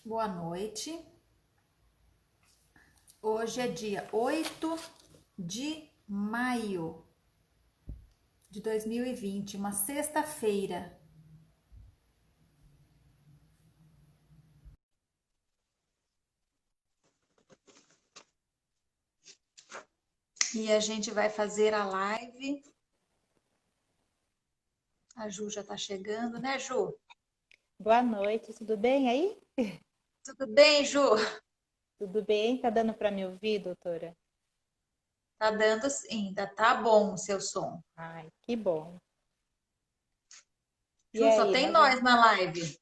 Boa noite. Hoje é dia 8 de maio de 2020, uma sexta-feira. E a gente vai fazer a live. A Ju já tá chegando, né, Ju? Boa noite, tudo bem aí? Tudo bem, Ju? Tudo bem? Tá dando para me ouvir, doutora? Tá dando sim, ainda tá bom o seu som. Ai, que bom. E Ju, só aí, tem nós vamos... nós na live.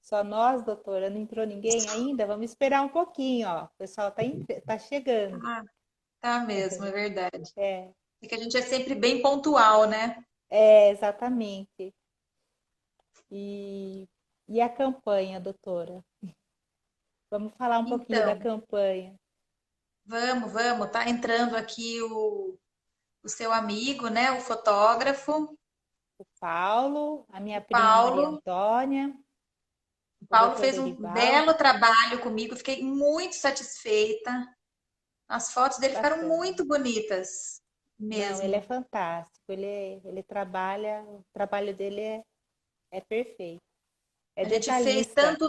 Só nós, doutora? Não entrou ninguém ainda? Vamos esperar um pouquinho, ó. O pessoal tá chegando. Ah, tá mesmo, é verdade. É, É que a gente é sempre bem pontual, né? exatamente. E, e a campanha, doutora? Vamos falar um pouquinho da Então, campanha. vamos. Tá entrando aqui o seu amigo, né? O fotógrafo, O Paulo, a minha o prima Maria Paulo. Antônia, O o Paulo doutor fez um Dorival. belo trabalho comigo, fiquei muito satisfeita. As fotos Que dele ficaram bacana. muito bonitas, Não, ele é mesmo. fantástico. Ele trabalha, o trabalho dele é perfeito. É A gente fez detalhista. tanto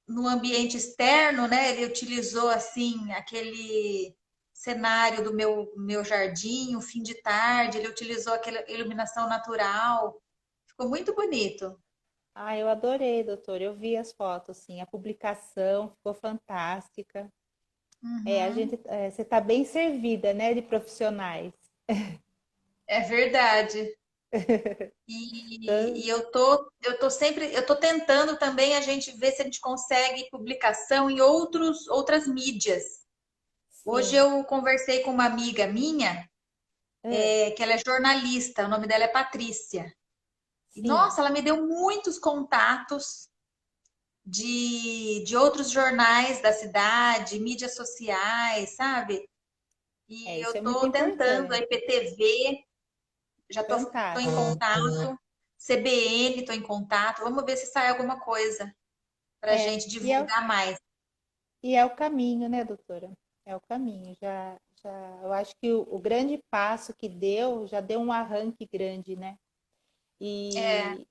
no ambiente externo, né? Ele utilizou assim aquele cenário do meu jardim, o fim de tarde, ele utilizou aquela iluminação natural. Ficou muito bonito. Ah, eu adorei, doutor. Eu vi as fotos, sim. A publicação ficou fantástica. Uhum. Você está bem servida, né, de profissionais. É verdade. Então, E eu tô sempre, eu tô tentando também a gente ver se a gente consegue publicação em outras mídias. Hoje sim. eu conversei com uma amiga minha, Ah, que ela é jornalista, o nome dela é Patrícia. E sim. nossa, ela me deu muitos contatos de outros jornais da cidade, mídias sociais, sabe? E Isso eu é muito tô tentando, a importante. IPTV, já tô em Fantástico. contato, CBN, tô em contato, vamos ver se sai alguma coisa para a É, gente e é, divulgar mais. e é o caminho, né, doutora? É o caminho. Eu acho que o grande passo que deu, já deu um arranque grande, né? É, E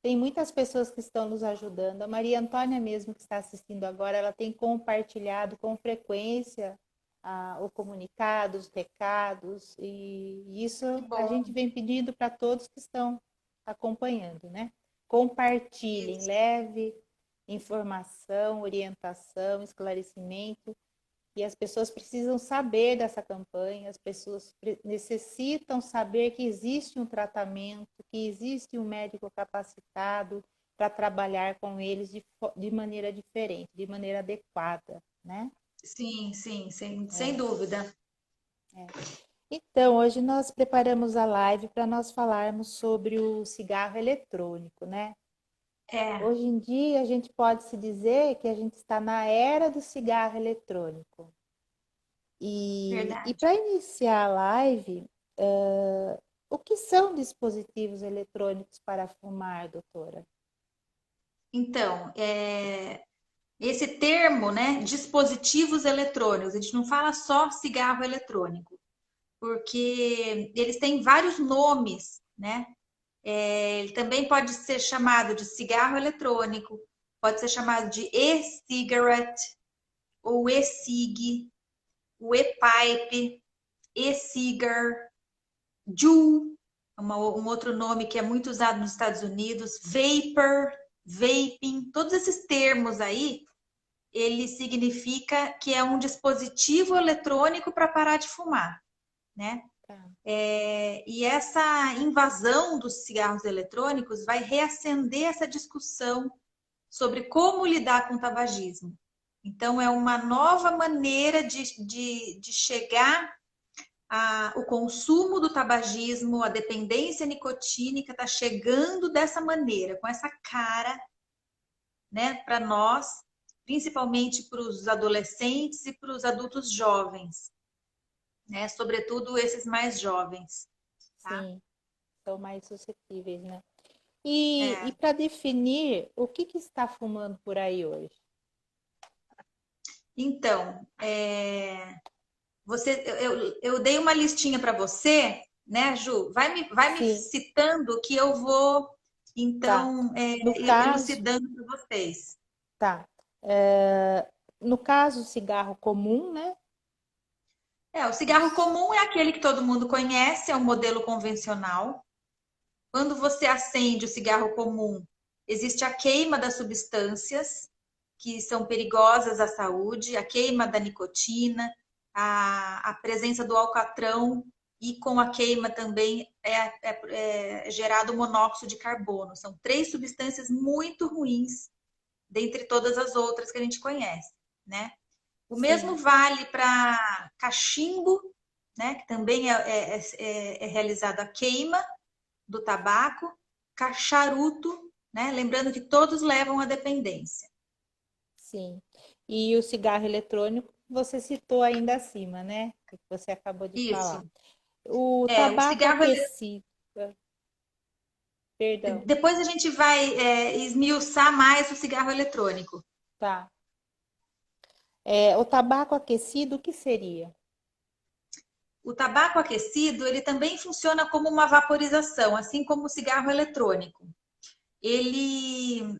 tem muitas pessoas que estão nos ajudando. A Maria Antônia mesmo que está assistindo agora, ela tem compartilhado com frequência o comunicado, os recados, e isso que a bom. gente vem pedindo para todos que estão acompanhando, né? Compartilhem, Isso. leve informação, orientação, esclarecimento, e as pessoas precisam saber dessa campanha, as pessoas necessitam saber que existe um tratamento, que existe um médico capacitado para trabalhar com eles de maneira diferente, de maneira adequada, né? Sim, sim, sem É, dúvida. é. Então, hoje nós preparamos a live para nós falarmos sobre o cigarro eletrônico, né? É, Hoje em dia, a gente pode se dizer que a gente está na era do cigarro eletrônico. E verdade. para iniciar a live, o que são dispositivos eletrônicos para fumar, doutora? Então, esse termo, né, dispositivos eletrônicos, a gente não fala só cigarro eletrônico, porque eles têm vários nomes, né? Ele também pode ser chamado de cigarro eletrônico, pode ser chamado de e-cigarette, ou e-cig, o e-pipe, e-cigar, Juul, um outro nome que é muito usado nos Estados Unidos, vapor, vaping, todos esses termos aí, ele significa que é um dispositivo eletrônico para parar de fumar, né? Tá. E essa invasão dos cigarros eletrônicos vai reacender essa discussão sobre como lidar com o tabagismo. Então, é uma nova maneira de chegar o consumo do tabagismo, a dependência nicotínica está chegando dessa maneira, com essa cara, né, para nós, principalmente para os adolescentes e para os adultos jovens, né, sobretudo esses mais jovens, tá? Sim, são mais suscetíveis, né? E É, para definir o que está fumando por aí hoje? Então, eu dei uma listinha para você, né, Ju? Vai me Sim, citando que eu vou, tá. então, No caso, elucidando para vocês. tá. É, no caso, cigarro comum, né? O cigarro comum é aquele que todo mundo conhece, é um modelo convencional. Quando você acende o cigarro comum, existe a queima das substâncias que são perigosas à saúde, a queima da nicotina, a presença do alcatrão e com a queima também é gerado monóxido de carbono. São três substâncias muito ruins, dentre todas as outras que a gente conhece, né? O mesmo Sim, vale para cachimbo, né? Que também é realizado a queima do tabaco, charuto, né? Lembrando que todos levam à dependência. sim. E o cigarro eletrônico, você citou ainda acima, né? Que você acabou de Isso. falar. O O tabaco cigarro, aquecido, perdão, depois a gente vai esmiuçar mais o cigarro eletrônico. tá. O tabaco aquecido, o que seria? O tabaco aquecido, ele também funciona como uma vaporização, assim como o cigarro eletrônico. Ele,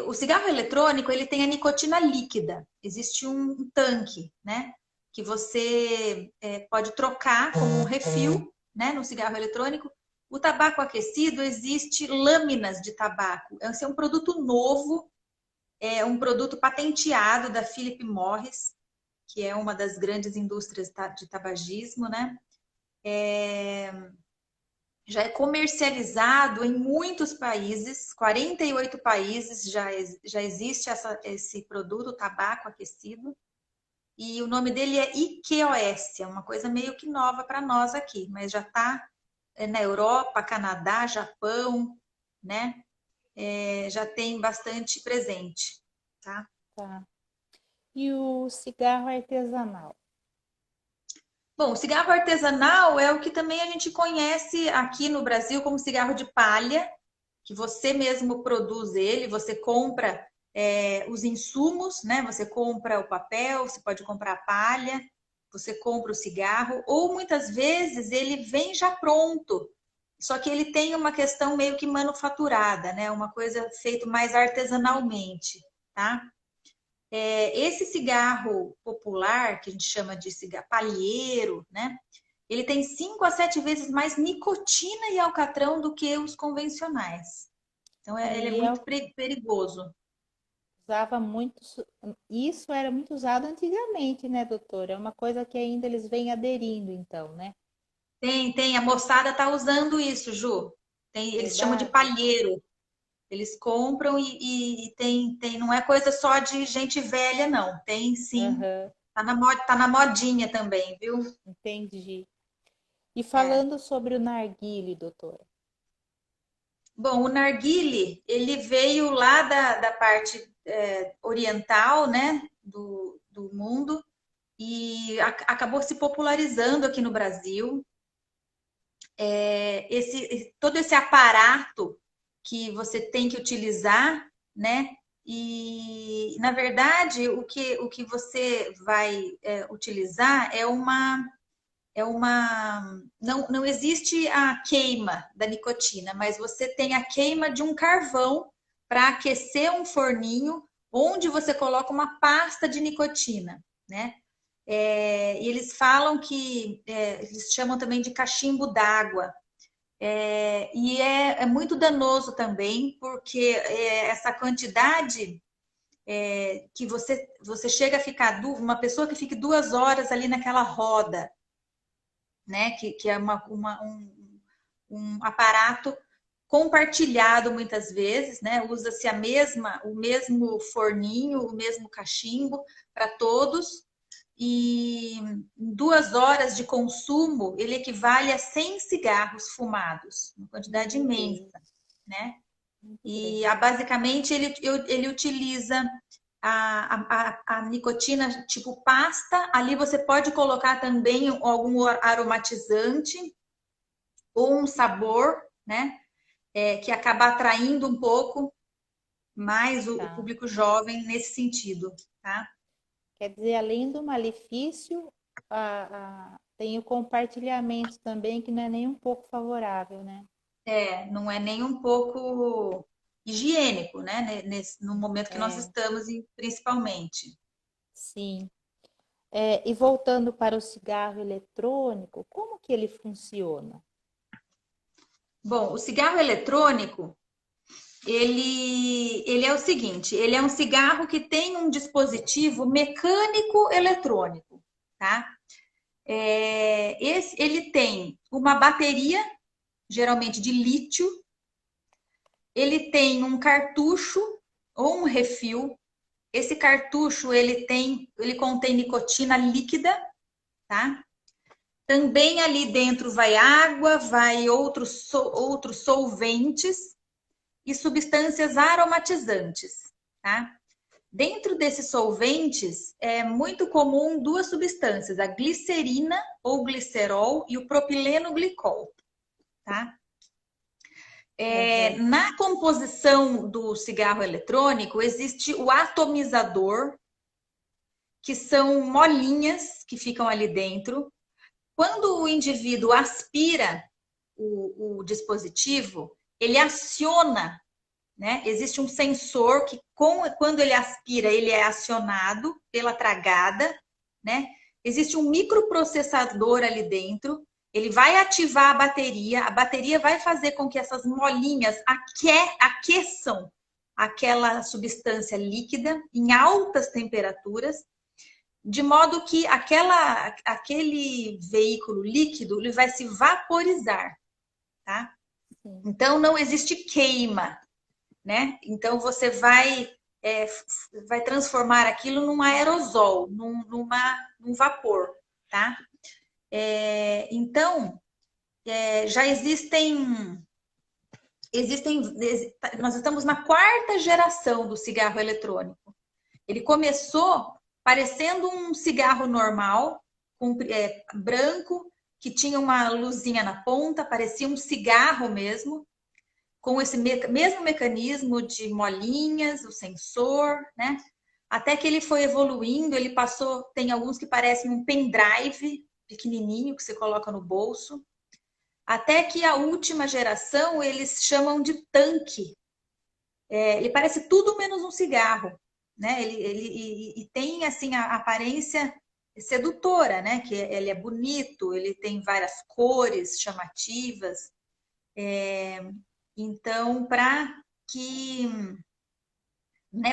o cigarro eletrônico, ele tem a nicotina líquida. Existe um tanque, né? Que você pode trocar como um refil, né? No cigarro eletrônico. O tabaco aquecido, existe lâminas de tabaco. Esse é um produto novo, é um produto patenteado da Philip Morris, que é uma das grandes indústrias de tabagismo, né? Já é comercializado em muitos países, 48 países já existe esse produto, tabaco aquecido, e o nome dele é IQOS, é uma coisa meio que nova para nós aqui, mas já está na Europa, Canadá, Japão, né? Já tem bastante presente, tá? Tá. E o cigarro artesanal? Bom, o cigarro artesanal é o que também a gente conhece aqui no Brasil como cigarro de palha, que você mesmo produz ele, você compra os insumos, né? Você compra o papel, você pode comprar a palha, você compra o cigarro, ou muitas vezes ele vem já pronto, só que ele tem uma questão meio que manufaturada, né? Uma coisa feita mais artesanalmente, tá? Esse cigarro popular, que a gente chama de cigarro palheiro, né? Ele tem 5 a 7 vezes mais nicotina e alcatrão do que os convencionais. Então, ele é E muito eu perigoso. usava muito, isso era muito usado antigamente, né, doutora? É uma coisa que ainda eles vêm aderindo, então, né? A moçada está usando isso, Ju. Eles chamam de Verdade? palheiro. Eles compram não é coisa só de gente velha, não. Tem sim. Aham, Tá na modinha também, viu? entendi. E É. falando sobre o narguile, doutora? Bom, o narguile, ele veio lá da parte oriental, né, do mundo, e acabou se popularizando aqui no Brasil. Todo esse aparato que você tem que utilizar, né? E, na verdade, o que você vai utilizar não existe a queima da nicotina, mas você tem a queima de um carvão para aquecer um forninho onde você coloca uma pasta de nicotina, né? E eles falam eles chamam também de cachimbo d'água. E é muito danoso também, porque essa quantidade que você chega a ficar, uma pessoa que fique 2 horas ali naquela roda, né? Que é um aparato compartilhado muitas vezes, né? Usa-se o mesmo forninho, o mesmo cachimbo para todos, e em 2 horas de consumo ele equivale a 100 cigarros fumados, uma quantidade Meu Deus, imensa, né? muito E grande. basicamente ele utiliza a nicotina tipo pasta. Ali você pode colocar também algum aromatizante ou um sabor, né? Que acaba atraindo um pouco mais o Tá. público jovem nesse sentido, tá? Quer dizer, além do malefício, tem o compartilhamento também, que não é nem um pouco favorável, né? Não é nem um pouco higiênico, né? No momento que nós É, estamos, principalmente. sim. E voltando para o cigarro eletrônico, como que ele funciona? Bom, o cigarro eletrônico, ele é o seguinte, ele é um cigarro que tem um dispositivo mecânico eletrônico, tá? Ele tem uma bateria, geralmente de lítio, ele tem um cartucho ou um refil. Esse cartucho ele contém nicotina líquida, tá? Também ali dentro vai água, vai outros solventes e substâncias aromatizantes, tá? Dentro desses solventes é muito comum duas substâncias, a glicerina ou glicerol e o propileno glicol, tá? Uhum. Na composição do cigarro eletrônico existe o atomizador, que são molinhas que ficam ali dentro. Quando o indivíduo aspira o dispositivo, ele aciona, né? Existe um sensor que, quando ele aspira, ele é acionado pela tragada, né? Existe um microprocessador ali dentro, ele vai ativar a bateria vai fazer com que essas molinhas aqueçam aquela substância líquida em altas temperaturas, de modo que aquele veículo líquido ele vai se vaporizar, tá? Sim. Então não existe queima, né? Então você vai transformar aquilo num aerosol, num vapor, tá? Então já nós estamos na quarta geração do cigarro eletrônico. Ele começou parecendo um cigarro normal, branco, que tinha uma luzinha na ponta, parecia um cigarro mesmo, com esse mesmo mecanismo de molinhas, o sensor, né? Até que ele foi evoluindo, ele passou, tem alguns que parecem um pendrive pequenininho que você coloca no bolso, até que a última geração eles chamam de tanque. Ele parece tudo menos um cigarro, né? E tem assim a aparência sedutora, né? Que ele é bonito, ele tem várias cores chamativas. Então, que,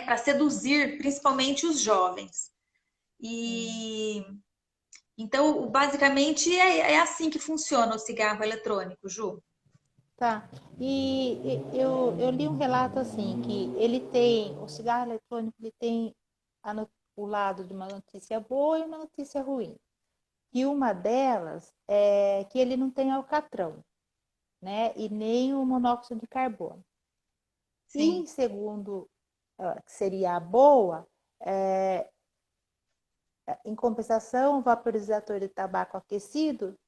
para seduzir principalmente os jovens. Sim. E então, basicamente é assim que funciona o cigarro eletrônico, Ju. Tá. Eu li um relato assim, que o cigarro eletrônico, ele tem o lado de uma notícia boa e uma notícia ruim. E uma delas é que ele não tem alcatrão, né? E nem o monóxido de carbono. E em Sim. segundo, que seria a boa, é, em compensação, o vaporizador de tabaco aquecido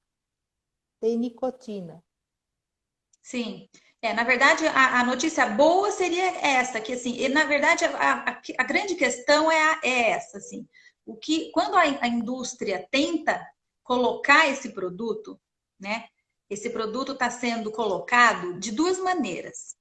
tem nicotina. Sim. Na verdade, a notícia boa seria essa, que assim, na verdade, a grande questão é essa, assim, quando a indústria tenta colocar esse produto, né? Esse produto está sendo colocado de duas maneiras.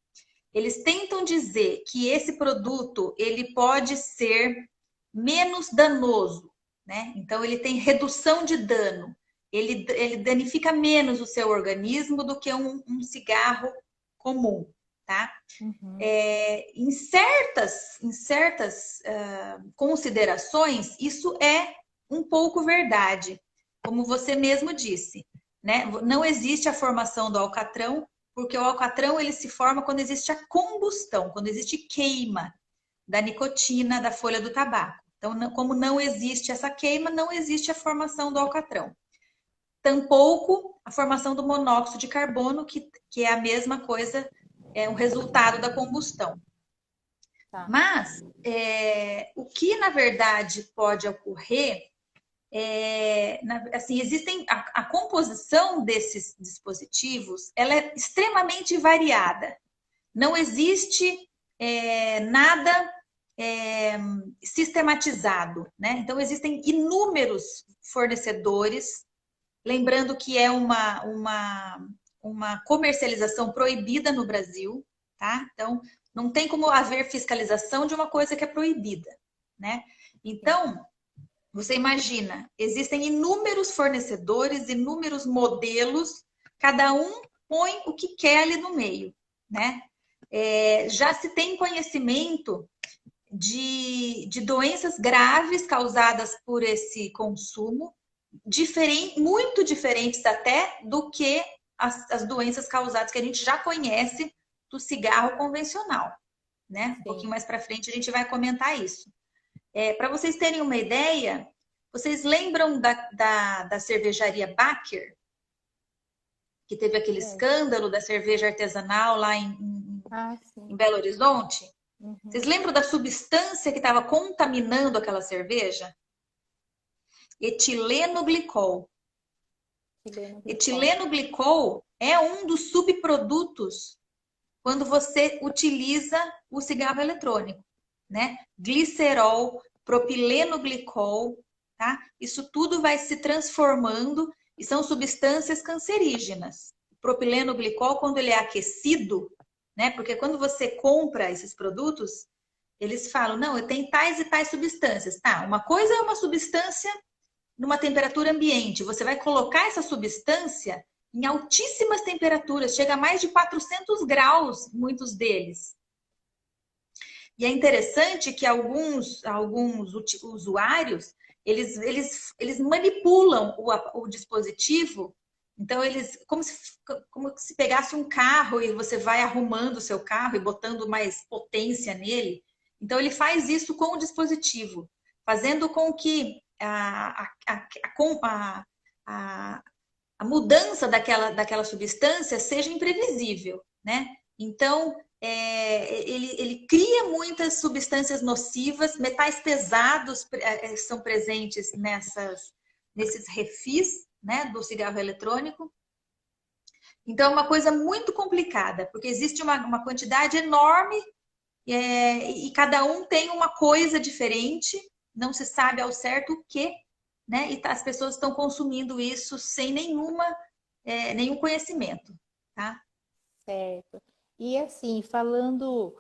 Eles tentam dizer que esse produto ele pode ser menos danoso, né? Então ele tem redução de dano. Ele danifica menos o seu organismo do que um cigarro comum, tá? Uhum. Em certas considerações, isso é um pouco verdade, como você mesmo disse, né? Não existe a formação do alcatrão, porque o alcatrão ele se forma quando existe a combustão, quando existe queima da nicotina da folha do tabaco. Então, como não existe essa queima, não existe a formação do alcatrão. Tampouco a formação do monóxido de carbono, que é a mesma coisa, é o resultado da combustão. Tá. Mas o que na verdade pode ocorrer assim, existem a composição desses dispositivos, ela é extremamente variada. Não existe nada sistematizado, né? Então, existem inúmeros fornecedores, lembrando que é uma comercialização proibida no Brasil, tá? Então, não tem como haver fiscalização de uma coisa que é proibida, né? Então, você imagina, existem inúmeros fornecedores, inúmeros modelos, cada um põe o que quer ali no meio, né? Já se tem conhecimento de doenças graves causadas por esse consumo, muito diferentes até do que as doenças causadas que a gente já conhece do cigarro convencional, né? Um pouquinho mais para frente a gente vai comentar isso. Para vocês terem uma ideia, vocês lembram da cervejaria Baker? Que teve aquele escândalo da cerveja artesanal lá em Belo Horizonte? Uhum. Vocês lembram da substância que estava contaminando aquela cerveja? Etileno-glicol. Etileno-glicol é um dos subprodutos quando você utiliza o cigarro eletrônico, né? Glicerol, propileno-glicol, tá? Isso tudo vai se transformando e são substâncias cancerígenas. O propileno-glicol, quando ele é aquecido, né? Porque quando você compra esses produtos, eles falam, não, tem tais e tais substâncias. Tá, uma coisa é uma substância numa temperatura ambiente. Você vai colocar essa substância em altíssimas temperaturas, chega a mais de 400 graus, muitos deles. E é interessante que alguns usuários, eles manipulam o dispositivo. Então, como se pegasse um carro e você vai arrumando o seu carro e botando mais potência nele. Então, ele faz isso com o dispositivo, fazendo com que a mudança daquela substância seja imprevisível, né? Então, ele cria muitas substâncias nocivas, metais pesados são presentes nesses refis, né, do cigarro eletrônico. Então, é uma coisa muito complicada, porque existe uma quantidade enorme e cada um tem uma coisa diferente, não se sabe ao certo o que, né? E as pessoas estão consumindo isso sem nenhum conhecimento, tá? Certo. E assim, falando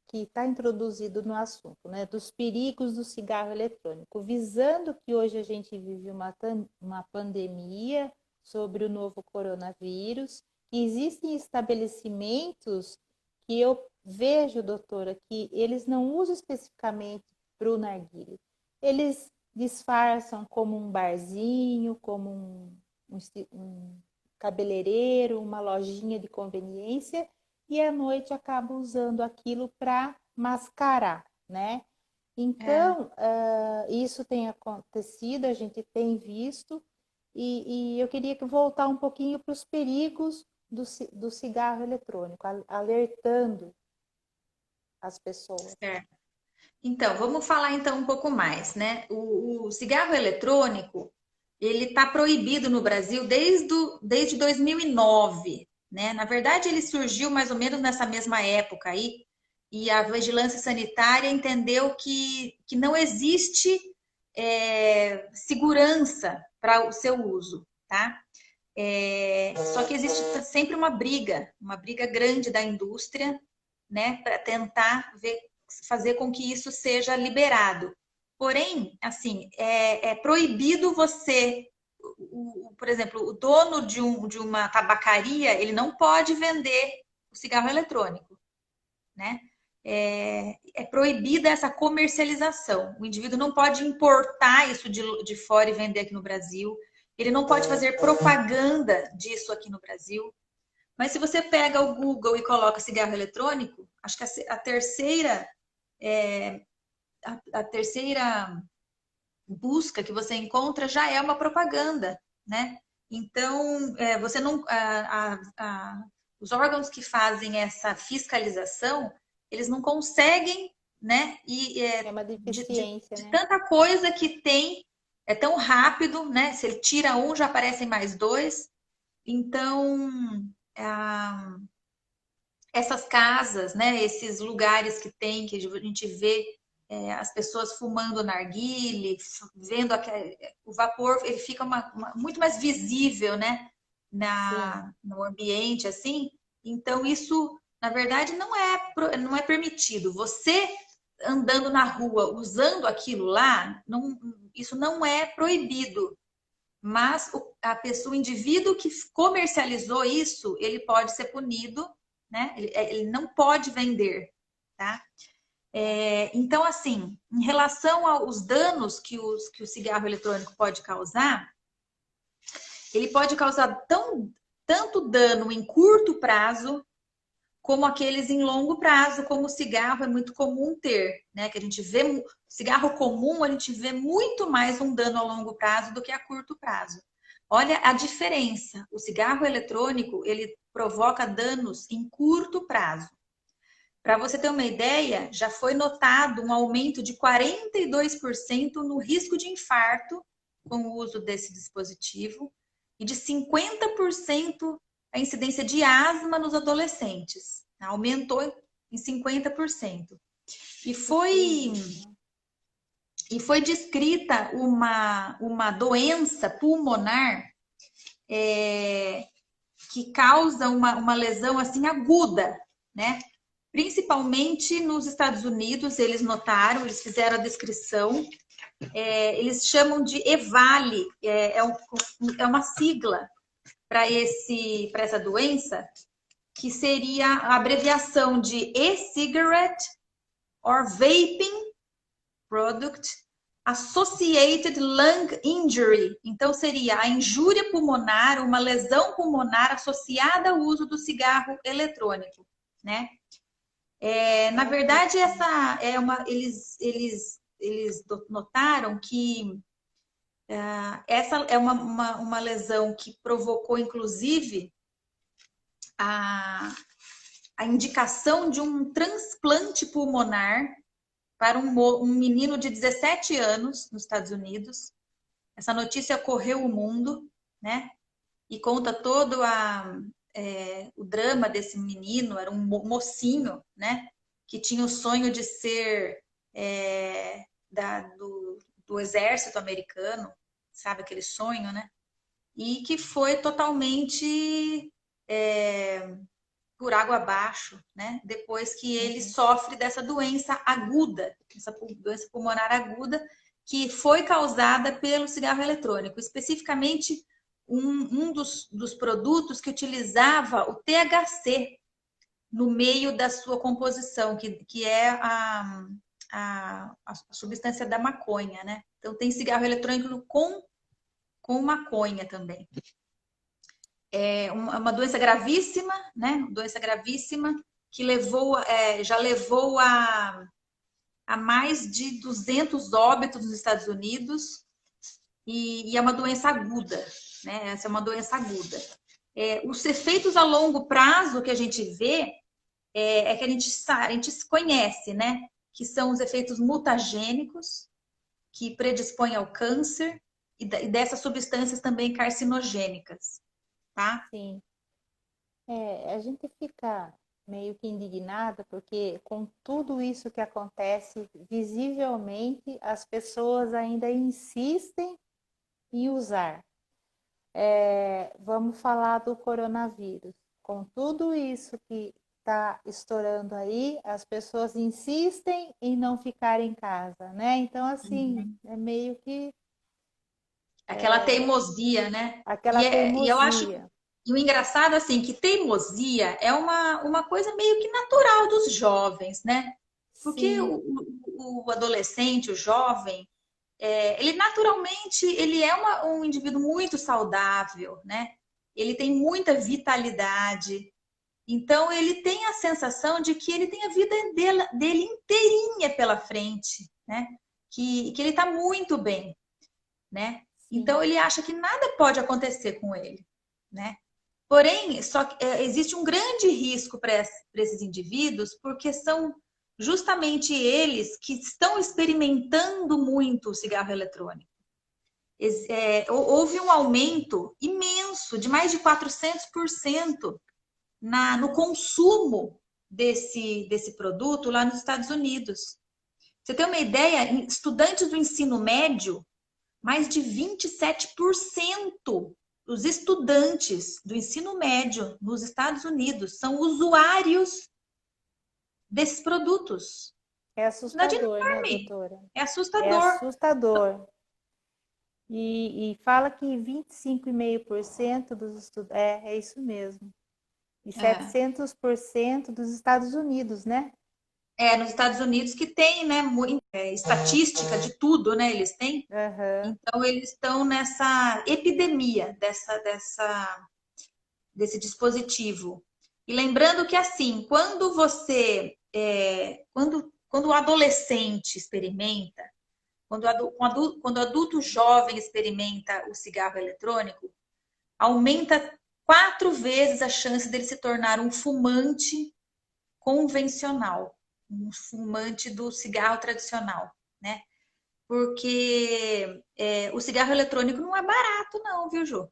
que está introduzido no assunto, né, dos perigos do cigarro eletrônico, visando que hoje a gente vive uma pandemia sobre o novo coronavírus, existem estabelecimentos que eu vejo, doutora, que eles não usam especificamente para o narguilé. Eles disfarçam como um barzinho, como um cabeleireiro, uma lojinha de conveniência, e à noite acaba usando aquilo para mascarar, né? Então, isso tem acontecido, a gente tem visto, e eu queria voltar um pouquinho para os perigos do cigarro eletrônico, alertando as pessoas. Certo. Então, vamos falar então um pouco mais, né? O cigarro eletrônico, ele está proibido no Brasil desde 2009, né? Na verdade, ele surgiu mais ou menos nessa mesma época aí, e a vigilância sanitária entendeu que não existe segurança para o seu uso, tá? Só que existe sempre uma briga grande da indústria, né, para tentar fazer com que isso seja liberado. Porém, assim, é proibido você, por exemplo, o dono de uma tabacaria, ele não pode vender o cigarro eletrônico, né? É proibida essa comercialização. O indivíduo não pode importar isso de fora e vender aqui no Brasil. Ele não pode fazer propaganda disso aqui no Brasil. Mas se você pega o Google e coloca cigarro eletrônico, acho que a terceira busca que você encontra já é uma propaganda, né? Então, você não, os órgãos que fazem essa fiscalização, eles não conseguem, né? É uma deficiência, de né? tanta coisa que tem, é tão rápido, né? Se ele tira um, já aparecem mais dois. Então, essas casas, né, esses lugares que tem, que a gente vê as pessoas fumando narguile, vendo o vapor, ele fica muito mais visível, né, Sim, no ambiente, assim. Então, isso, na verdade, não é permitido. Você andando na rua, usando aquilo lá, não, isso não é proibido. Mas o indivíduo que comercializou isso, ele pode ser punido, né? Ele não pode vender, tá? Então, assim, em relação aos danos que o cigarro eletrônico pode causar, ele pode causar tanto dano em curto prazo, como aqueles em longo prazo, como o cigarro é muito comum ter, né? Que a gente vê, cigarro comum, a gente vê muito mais um dano a longo prazo do que a curto prazo. Olha a diferença. O cigarro eletrônico, ele provoca danos em curto prazo. Para você ter uma ideia, já foi notado um aumento de 42% no risco de infarto com o uso desse dispositivo e de 50% a incidência de asma nos adolescentes. Aumentou em 50%. E foi, e foi descrita uma doença pulmonar que causa uma lesão assim aguda, né? Principalmente nos Estados Unidos, eles notaram, eles fizeram a descrição, eles chamam de EVALI, é uma sigla para essa doença, que seria a abreviação de e-cigarette or vaping product associated lung injury. Então, seria a injúria pulmonar, uma lesão pulmonar associada ao uso do cigarro eletrônico, né? Na verdade, eles notaram que essa é uma lesão que provocou, inclusive, a, a indicação de um transplante pulmonar para um menino de 17 anos nos Estados Unidos. Essa notícia correu o mundo, né? E conta todo o drama desse menino. Era um mocinho, né? Que tinha o sonho de ser do exército americano, sabe aquele sonho, né? E que foi totalmente por água abaixo, né? Depois que ele sofre dessa doença aguda, essa doença pulmonar aguda, que foi causada pelo cigarro eletrônico, especificamente um dos produtos que utilizava o THC no meio da sua composição, que é a substância da maconha, né? Então tem cigarro eletrônico com maconha também. É uma doença gravíssima, né? Doença gravíssima que já levou a mais de 200 óbitos nos Estados Unidos e é uma doença aguda, né? Essa é uma doença aguda. Os efeitos a longo prazo que a gente vê que a gente conhece, né? Que são os efeitos mutagênicos que predispõem ao câncer e dessas substâncias também carcinogênicas, tá? sim. A gente fica meio que indignada porque com tudo isso que acontece, visivelmente as pessoas ainda insistem em usar. Vamos falar do coronavírus. Com tudo isso que está estourando aí, as pessoas insistem em não ficar em casa, né? Então, assim, é meio que Aquela teimosia, né? aquela E eu acho, teimosia. e o engraçado, assim, que teimosia é uma coisa meio que natural dos jovens, né? Porque Sim, o adolescente, o jovem, ele naturalmente, ele é um indivíduo muito saudável, né? Ele tem muita vitalidade. Então, ele tem a sensação de que ele tem a vida dele inteirinha pela frente, né? Que ele está muito bem, né? sim, Então, ele acha que nada pode acontecer com ele, né? Porém, existe um grande risco para esses indivíduos, porque são justamente eles que estão experimentando muito o cigarro eletrônico. Houve um aumento imenso, de mais de 400% no consumo desse produto lá nos Estados Unidos. Você tem uma ideia? Estudantes do ensino médio, mais de 27% dos estudantes do ensino médio nos Estados Unidos são usuários desses produtos. É Quantidade assustador, né, enorme. doutora? É É assustador. assustador. E fala que 25,5% dos estudantes. É isso mesmo. E É. 700% dos Estados Unidos, né? Nos Estados Unidos que tem, né, estatística de tudo, né? Eles têm. Aham. Então, eles estão nessa epidemia desse dispositivo. E lembrando que, assim, quando quando o adolescente experimenta, quando o adulto jovem experimenta o cigarro eletrônico, aumenta 4 vezes a chance dele se tornar um fumante convencional, um fumante do cigarro tradicional, né? Porque o cigarro eletrônico não é barato, não, viu, Ju?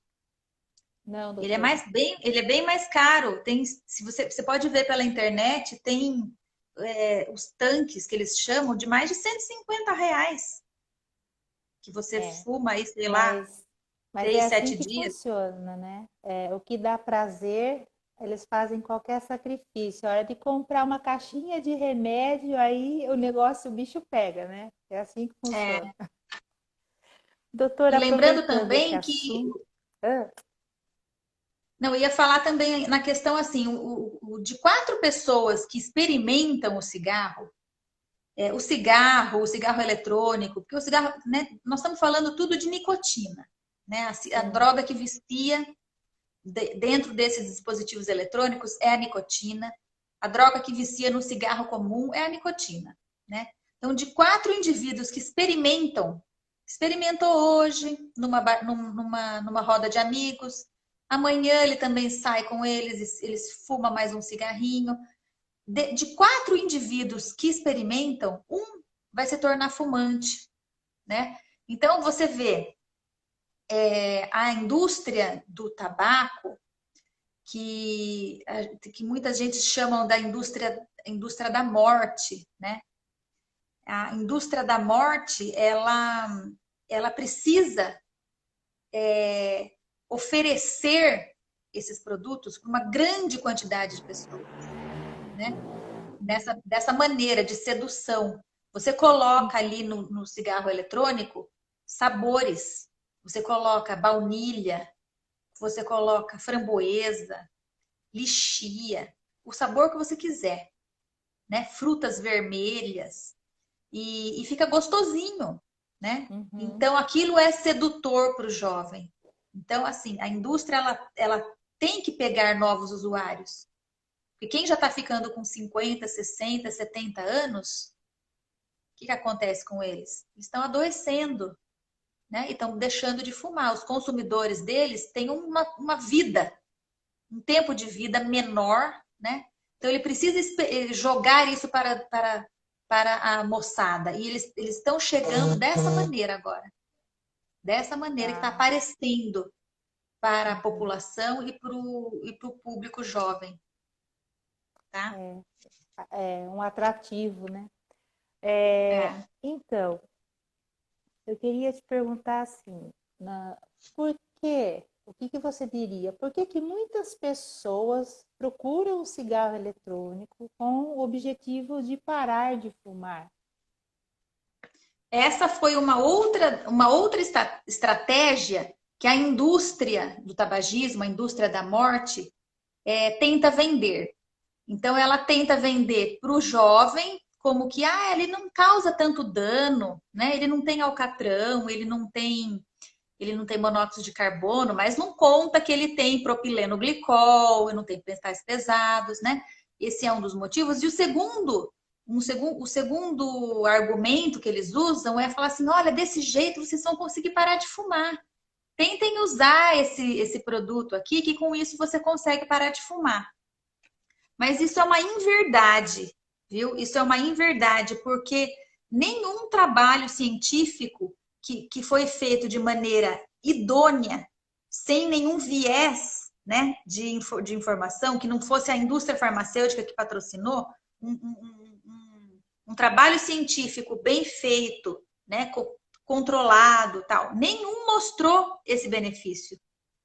Não, Ele é doutora. ele é bem mais caro. Se você pode ver pela internet, tem os tanques que eles chamam de mais de R$ 150, que você É. fuma aí, sei lá, Mas é três, assim sete que dias. funciona, né? O que dá prazer, eles fazem qualquer sacrifício. A hora de comprar uma caixinha de remédio, aí o negócio, o bicho pega, né? É assim que funciona. É, e Doutora, lembrando aproveitando esse também que, assunto. Ah, não, eu ia falar também na questão assim, de 4 pessoas que experimentam o cigarro eletrônico, porque o cigarro, né, nós estamos falando tudo de nicotina, né? A sim. droga que vicia dentro desses dispositivos eletrônicos é a nicotina. A droga que vicia no cigarro comum é a nicotina, né? Então, de 4 indivíduos que experimentou hoje numa roda de amigos, amanhã ele também sai com eles fumam mais um cigarrinho. De 4 indivíduos que experimentam, um vai se tornar fumante, né? Então, você vê a indústria do tabaco, que muita gente chamam da indústria da morte, né? A indústria da morte, ela precisa oferecer esses produtos para uma grande quantidade de pessoas, né? Dessa maneira de sedução. Você coloca ali no cigarro eletrônico sabores. Você coloca baunilha, você coloca framboesa, lixia, o sabor que você quiser, né? Frutas vermelhas e fica gostosinho, né? Uhum. Então aquilo é sedutor para o jovem. Então assim, a indústria ela tem que pegar novos usuários. Porque quem já está ficando com 50, 60, 70 anos, o que acontece com eles? Eles estão adoecendo, né? E estão deixando de fumar. Os consumidores deles têm uma vida, um tempo de vida menor, né? Então ele precisa jogar isso para a moçada. E eles estão chegando dessa maneira agora. Dessa maneira que está Tá. aparecendo para a Uhum. população e para o público jovem, tá? É um atrativo, né? É. Então, eu queria te perguntar assim, por quê? O que que você diria? Por que que muitas pessoas procuram o cigarro eletrônico com o objetivo de parar de fumar? Essa foi uma outra estratégia que a indústria do tabagismo, a indústria da morte, tenta vender. Então, ela tenta vender para o jovem como que ele não causa tanto dano, né? Ele não tem alcatrão, ele não tem monóxido de carbono, mas não conta que ele tem propileno glicol, ele não tem metais pesados, né? Esse é um dos motivos. E o segundo argumento que eles usam é falar assim: olha, desse jeito vocês vão conseguir parar de fumar. Tentem usar esse produto aqui, que com isso você consegue parar de fumar. Mas isso é uma inverdade, viu? Isso é uma inverdade, porque nenhum trabalho científico que foi feito de maneira idônea, sem nenhum viés, né, de informação, que não fosse a indústria farmacêutica que patrocinou, um trabalho científico bem feito, né, controlado, tal, nenhum mostrou esse benefício.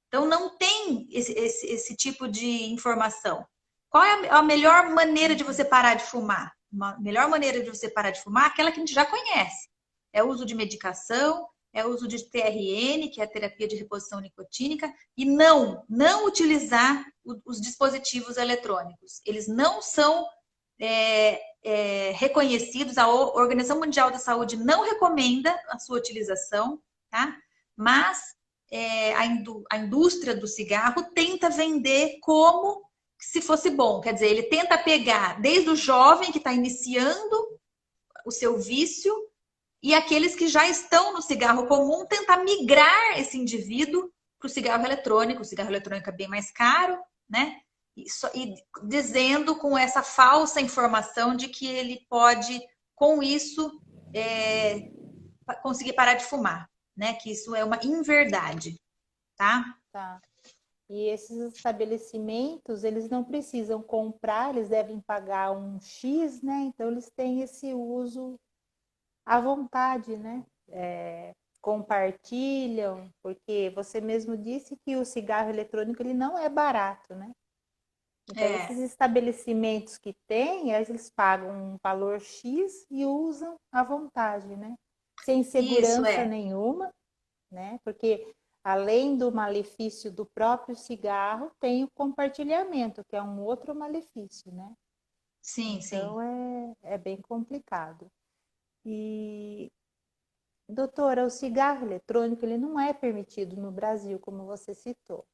Então, não tem esse tipo de informação. Qual é a melhor maneira de você parar de fumar? A melhor maneira de você parar de fumar é aquela que a gente já conhece. É o uso de medicação, é o uso de TRN, que é a terapia de reposição nicotínica, e não utilizar os dispositivos eletrônicos. Eles não são reconhecidos, a Organização Mundial da Saúde não recomenda a sua utilização, tá? Mas a indústria do cigarro tenta vender como se fosse bom. Quer dizer, ele tenta pegar desde o jovem que está iniciando o seu vício e aqueles que já estão no cigarro comum, tentar migrar esse indivíduo para o cigarro eletrônico. O cigarro eletrônico é bem mais caro, né? E dizendo com essa falsa informação de que ele pode, com isso, conseguir parar de fumar, né? Que isso é uma inverdade, tá? Tá. E esses estabelecimentos, eles não precisam comprar, eles devem pagar um X, né? Então, eles têm esse uso à vontade, né? Compartilham, porque você mesmo disse que o cigarro eletrônico ele não é barato, né? Então, esses estabelecimentos que têm, eles pagam um valor X e usam à vontade, né? Sem Isso segurança nenhuma, né? Porque além do malefício do próprio cigarro, tem o compartilhamento, que é um outro malefício, né? Sim, sim. Então, é bem complicado. E, doutora, o cigarro eletrônico, ele não é permitido no Brasil, como você citou.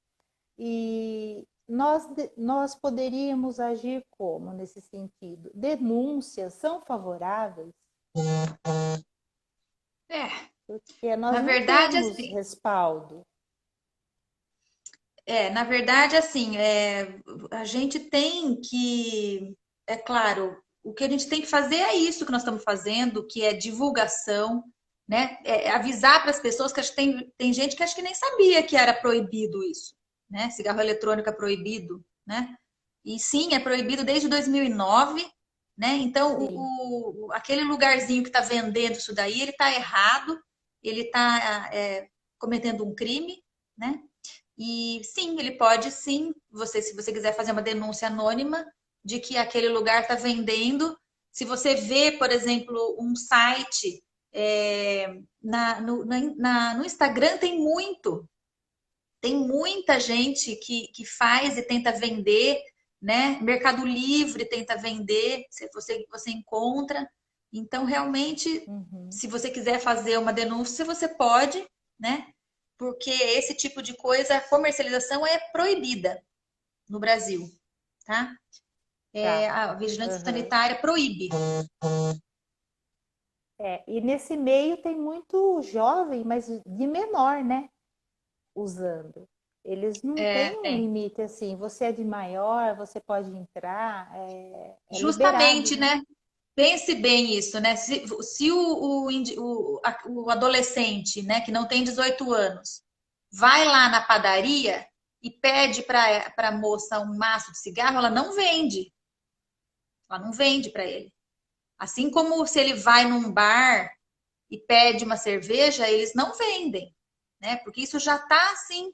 E nós poderíamos agir como nesse sentido? Denúncias são favoráveis? Porque nós Na não verdade, temos assim, respaldo. na verdade, assim, a gente tem que, é claro, o que a gente tem que fazer é isso que nós estamos fazendo, que é divulgação, né? Avisar para as pessoas que acho que tem gente que acho que nem sabia que era proibido isso, né? Cigarro eletrônico é proibido, né? E sim, é proibido desde 2009, né? Então, Sim. aquele lugarzinho que está vendendo isso daí, ele está errado, ele está cometendo um crime, né? E sim, ele pode sim, se você quiser fazer uma denúncia anônima de que aquele lugar está vendendo. Se você vê, por exemplo, um site no Instagram tem muita gente que faz e tenta vender, né? Mercado Livre tenta vender, você encontra. Então, realmente, Uhum. se você quiser fazer uma denúncia, você pode, né? Porque esse tipo de coisa, a comercialização é proibida no Brasil, tá? Tá. A vigilância Uhum. sanitária proíbe. E nesse meio tem muito jovem, mas de menor, né? Usando. Eles não têm um Tem. limite assim, você é de maior, você pode entrar, é liberado, Justamente, né? né? Pense bem isso, né? Se o adolescente, né, que não tem 18 anos, vai lá na padaria e pede para a moça um maço de cigarro, ela não vende. Ela não vende para ele. Assim como se ele vai num bar e pede uma cerveja, eles não vendem, né? Porque isso já está assim.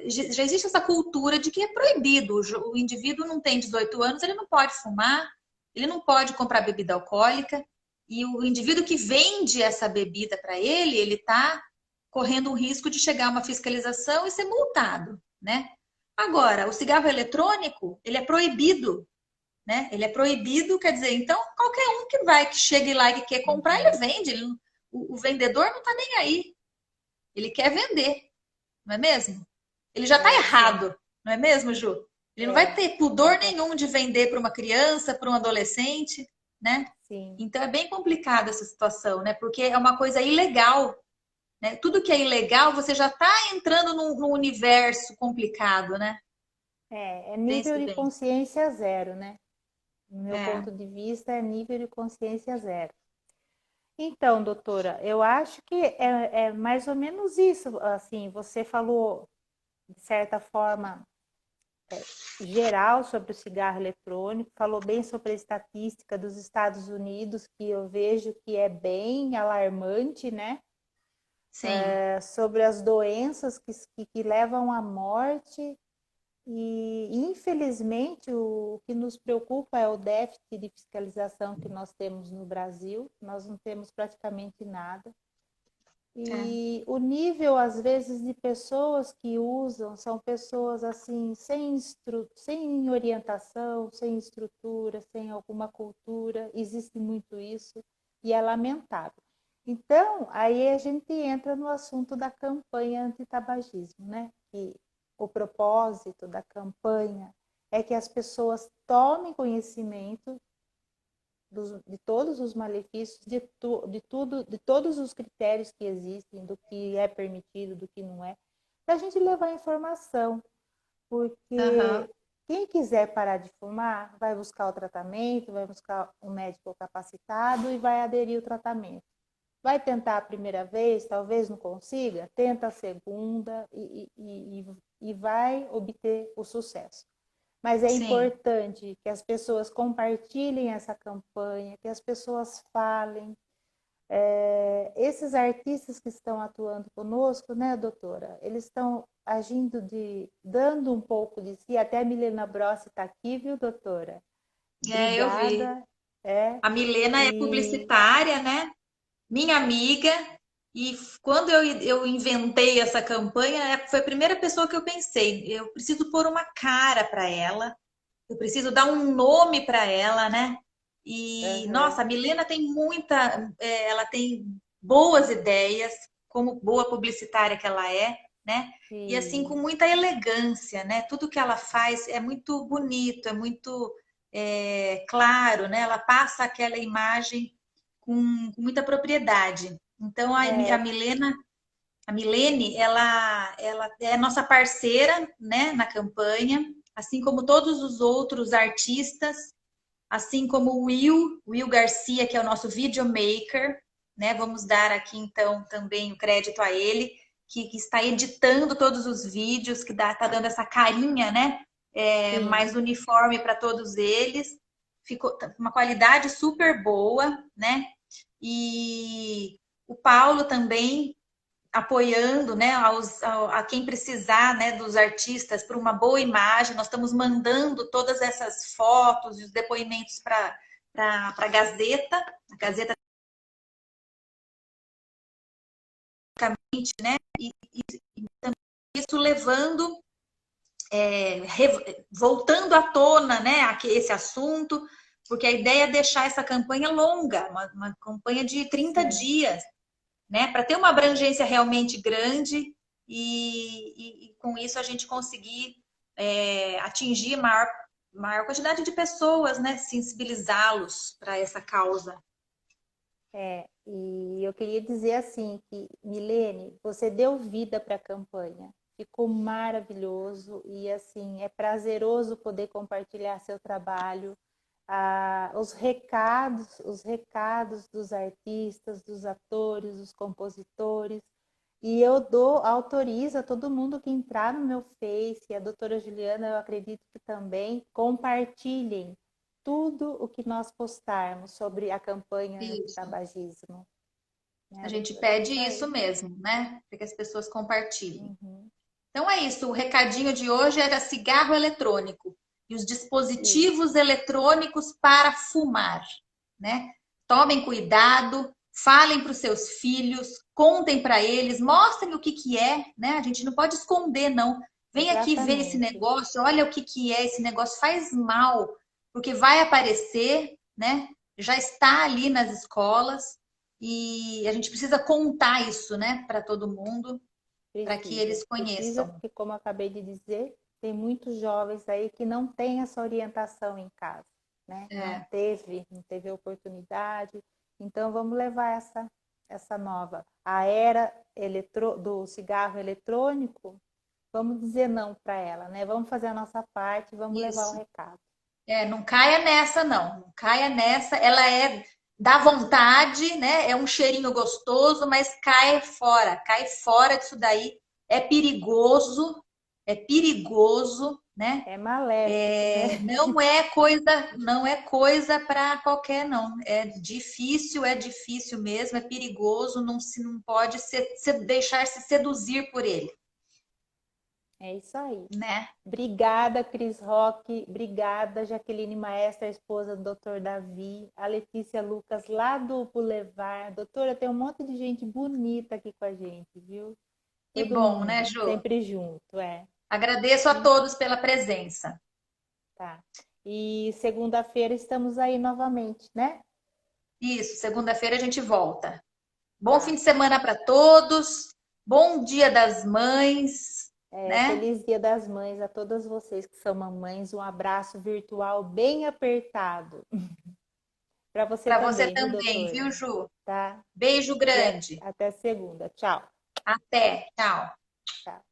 Já existe essa cultura de que é proibido. O indivíduo não tem 18 anos, ele não pode fumar, ele não pode comprar bebida alcoólica. E o indivíduo que vende essa bebida para ele está correndo o risco de chegar a uma fiscalização e ser multado, né? Agora, o cigarro eletrônico, ele é proibido, né? Ele é proibido, quer dizer, então qualquer um que chegue lá e que quer comprar, ele Uhum. vende. O vendedor não está nem aí. Ele quer vender, não é mesmo? Ele já está Sim. errado, não é mesmo, Ju? Ele não vai É, ter pudor tá, nenhum de vender para uma criança, para um adolescente, né? sim. Então é bem complicada essa situação, né? Porque é uma coisa ilegal, né? Tudo que é ilegal, você já está entrando num universo complicado, né? É nível Pense de bem. consciência zero, né? No meu É, ponto de vista, é nível de consciência zero. Então, doutora, eu acho que é mais ou menos isso. Assim, você falou de certa forma, geral sobre o cigarro eletrônico, falou bem sobre a estatística dos Estados Unidos, que eu vejo que é bem alarmante, né? Sim, Sobre as doenças que levam à morte. E, infelizmente, o que nos preocupa é o déficit de fiscalização que nós temos no Brasil. Nós não temos praticamente nada. é, E o nível, às vezes, de pessoas que usam são pessoas assim, sem orientação, sem estrutura, sem alguma cultura. Existe muito isso e é lamentável. Então, aí a gente entra no assunto da campanha antitabagismo, né? Que o propósito da campanha é que as pessoas tomem conhecimento de todos os malefícios, de todos os critérios que existem, do que é permitido, do que não é, para a gente levar informação, aham, porque quem quiser parar de fumar vai buscar o tratamento, vai buscar um médico capacitado e vai aderir ao tratamento. Vai tentar a primeira vez, talvez não consiga, tenta a segunda e vai obter o sucesso. Mas é sim. importante que as pessoas compartilhem essa campanha, que as pessoas falem. Esses artistas que estão atuando conosco, né, doutora? Eles estão agindo dando um pouco de si. Até a Milena Brossi está aqui, viu, doutora? É, eu vi. Obrigada. É, A Milena é e publicitária, né? Minha amiga, e quando eu inventei essa campanha, foi a primeira pessoa que eu pensei. Eu preciso pôr uma cara para ela, eu preciso dar um nome para ela, né? E, nossa, a uhum, Milena tem ela tem boas ideias, como boa publicitária que ela é, né? E assim, com e, muita elegância, né? Tudo que ela faz é muito bonito, é muito claro, né? Ela passa aquela imagem com muita propriedade. Então, a é, Milena, a Milene, ela é nossa parceira, né, na campanha, assim como todos os outros artistas, assim como o Will Garcia, que é o nosso videomaker, né? Vamos dar aqui então também o crédito a ele, que está editando todos os vídeos, que tá dando essa carinha, né? sim, Mais uniforme para todos eles. Ficou uma qualidade super boa, né? E o Paulo também apoiando, né, a quem precisar, né, dos artistas para uma boa imagem. Nós estamos mandando todas essas fotos e os depoimentos para a Gazeta, né, e isso levando, voltando à tona, né, esse assunto, porque a ideia é deixar essa campanha longa, uma campanha de 30 sim. dias, né, para ter uma abrangência realmente grande e com isso a gente conseguir atingir maior quantidade de pessoas, né, sensibilizá-los para essa causa. E eu queria dizer assim que, Milene, você deu vida para a campanha. Ficou maravilhoso e assim é prazeroso poder compartilhar seu trabalho, os recados dos artistas, dos atores, dos compositores. E eu autorizo a todo mundo que entrar no meu Face, e a doutora Juliana, eu acredito que também, compartilhem tudo o que nós postarmos sobre a campanha Isso. antitabagismo. A Né, gente doutora? É pede isso isso aí. mesmo, né, para que as pessoas compartilhem. Uhum. Então é isso, o recadinho de hoje era cigarro eletrônico e os Isso, dispositivos eletrônicos para fumar, né? Tomem cuidado, falem para os seus filhos, contem para eles, mostrem o que é, né? A gente não pode esconder, não. Vem aqui ver esse exatamente. negócio, olha o que é esse negócio, faz mal, porque vai aparecer, né? Já está ali nas escolas e a gente precisa contar isso, né, para todo mundo para que Precisa. eles Precisa conheçam. porque, como eu acabei de dizer, tem muitos jovens aí que não têm essa orientação em casa, né? É, Não teve oportunidade. Então, vamos levar essa nova. A era do cigarro eletrônico, vamos dizer não para ela, né? Vamos fazer a nossa parte, vamos levar o isso. recado. Não caia nessa, não. Não caia nessa. Ela dá vontade, né? É um cheirinho gostoso, mas cai fora disso daí. É perigoso, é perigoso, né? É maléfico, né? Não é coisa para qualquer, não. É difícil mesmo, é perigoso, não pode deixar se seduzir por ele, É isso aí. né? Obrigada, Cris Roque. Obrigada, Jaqueline Maestra, a esposa do Dr. Davi. A Letícia Lucas, lá do Boulevard. Doutora, tem um monte de gente bonita aqui com a gente, viu? Que Todo bom, né, mundo, Ju? sempre junto, é. Agradeço a E, todos pela presença. tá. E segunda-feira estamos aí novamente, né? Isso, segunda-feira a gente volta. Bom fim Tá. de semana para todos. Bom Dia das Mães, É, né? feliz Dia das Mães a todas vocês que são mamães. Um abraço virtual bem apertado. Para você Para você também, viu, também, doutora? viu, Ju? Tá? Beijo E grande. até segunda. Tchau. Até. Tchau. Tchau.